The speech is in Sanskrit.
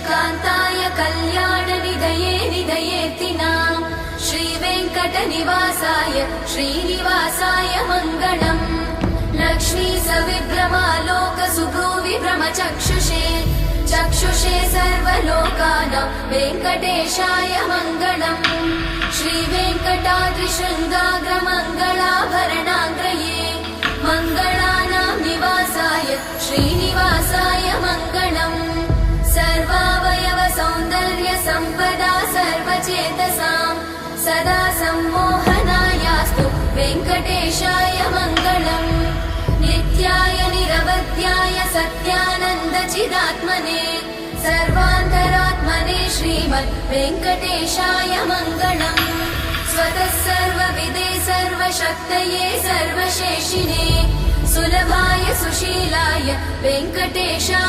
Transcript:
कान्ताय कल्याणनिधये निधयेतिनाम् श्रीवेङ्कटनिवासाय श्रीनिवासाय मङ्गलम् लक्ष्मी सविभ्रमालोकसुभ्रूविभ्रमचक्षुषे चक्षुषे सर्वलोकानां वेङ्कटेशाय मङ्गलम् श्रीवेङ्कटाद्रिशृङ्गाग्रमङ्गलाभरणाग्रये मङ्गलानां निवासाय श्रीनिवासाय मङ्गलम् सर्वावयव सौन्दर्य सम्पदा सर्वचेतसां सदा सम्मोहनायास्तु वेङ्कटेशाय मङ्गलम् नित्याय निरवध्याय सत्यानन्दचिदात्मने सर्वान्तरात्मने श्रीमद् वेङ्कटेशाय मङ्गलम् स्वतः सर्वविदे सर्वशक्तये सर्वशेषिणे सुलभाय सुशीलाय वेङ्कटेशाय